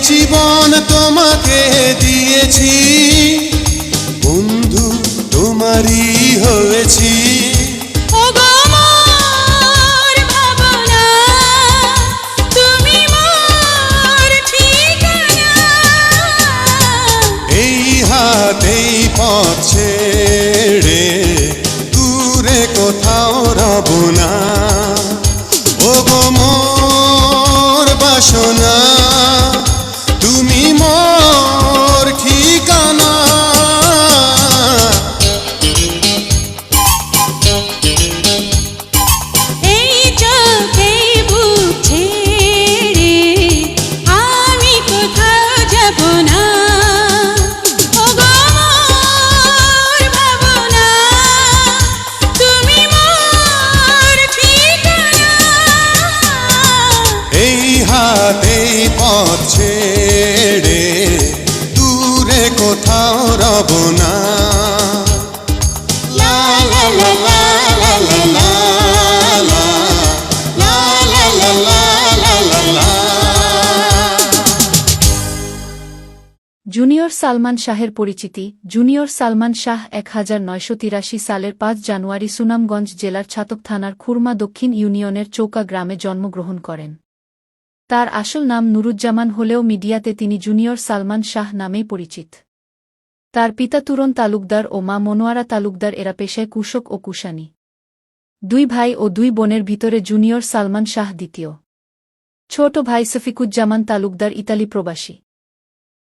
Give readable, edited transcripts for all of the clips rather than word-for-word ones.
জীবন তোমাকে দিয়েছি বন্ধু, তোমারই হয়েছি। এই পথ ছেড়ে দূরে কোথাও রব না, ও গো মোর বাসনা, তুমি মোর ঠিকানা। এই পথ ছেড়ে দূরে কোথাও রব না। লা লা লা লা লা লা লা লা লা লা লা লা লা। জুনিয়র সালমান শাহের পরিচিতি। জুনিয়র সালমান শাহ 1983 সালের 5 জানুয়ারি সুনামগঞ্জ জেলার ছাতক থানার খুরমা দক্ষিণ ইউনিয়নের চৌকা গ্রামে জন্মগ্রহণ করেন। তার আসল নাম নুরুজ্জামান হলেও মিডিয়াতে তিনি জুনিয়র সালমান শাহ নামেই পরিচিত। তার পিতা তুরন তালুকদার ও মা মনোয়ারা তালুকদার, এরা পেশায় কৃষক ও কুষাণী। 2 ভাই ও 2 বোনের ভিতরে জুনিয়র সালমান শাহ দ্বিতীয়। ছোট ভাই সফিকুজ্জামান তালুকদার ইতালি প্রবাসী।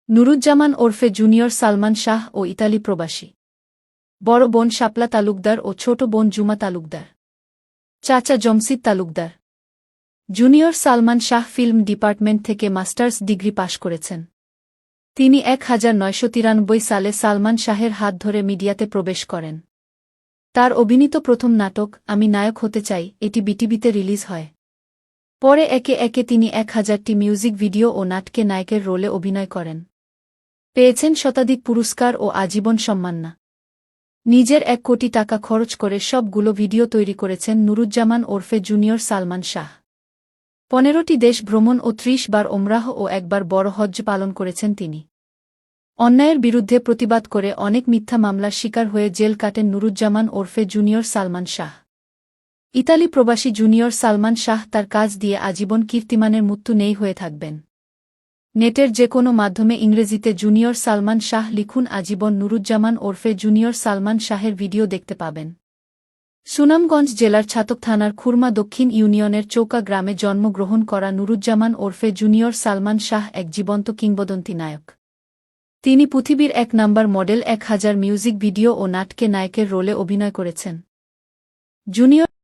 নুরুজ্জামান ওরফে জুনিয়র সালমান শাহ ও ইতালি প্রবাসী। বড় বোন শাপলা তালুকদার ও ছোট বোন জুমা তালুকদার। চাচা Jamshid Talukdar. Junior Salman Shah film department থেকে মাস্টার্স ডিগ্রি পাশ করেছেন। তিনি 1993 সালে সালমান শাহের হাত ধরে মিডিয়াতে প্রবেশ করেন। তার অভিনীত প্রথম নাটক আমি নায়ক হতে চাই এটি বিটিভিতে রিলিজ হয়। পরে একে একে তিনি 1000টি মিউজিক ভিডিও ও নাটকে নায়কের রোলে অভিনয় করেন। পেয়েছেন শতাধিক পুরস্কার ও আজীবন সম্মাননা। নিজের 1 কোটি টাকা খরচ করে সবগুলো ভিডিও তৈরি করেছেন নুরুজ্জামান ওরফে জুনিয়র সালমান শাহ। 15টি দেশ ভ্রমণ ও 30 বার ওমরাহ ও 1 বার বড় হজ্জ পালন করেছেন তিনি। অন্যায়ের বিরুদ্ধে প্রতিবাদ করে অনেক মিথ্যা মামলার শিকার হয়ে জেল কাটেন নুরুজ্জামান ওরফে জুনিয়র সালমান শাহ। ইতালি প্রবাসী জুনিয়র সালমান শাহ তার কাজ দিয়ে আজীবন কীর্তিমানের মৃত্যু নেই হয়ে থাকবেন। নেটের যে কোনো মাধ্যমে ইংরেজিতে জুনিয়র সালমান শাহ লিখুন, আজীবন নুরুজ্জামান ওরফে জুনিয়র সালমান শাহের ভিডিও দেখতে পাবেন। সুনামগঞ্জ জেলার ছাতক থানার খুরমা দক্ষিণ ইউনিয়নের চৌকা গ্রামে জন্মগ্রহণ করা নুরুজ্জামান ওরফে জুনিয়র সালমান শাহ এক জীবন্ত কিংবদন্তি নায়ক। তিনি পৃথিবীর 1 নাম্বার মডেল, 1000 মিউজিক ভিডিও ও নাটকে নায়কের রোলে অভিনয় করেছেন। জুনিয়র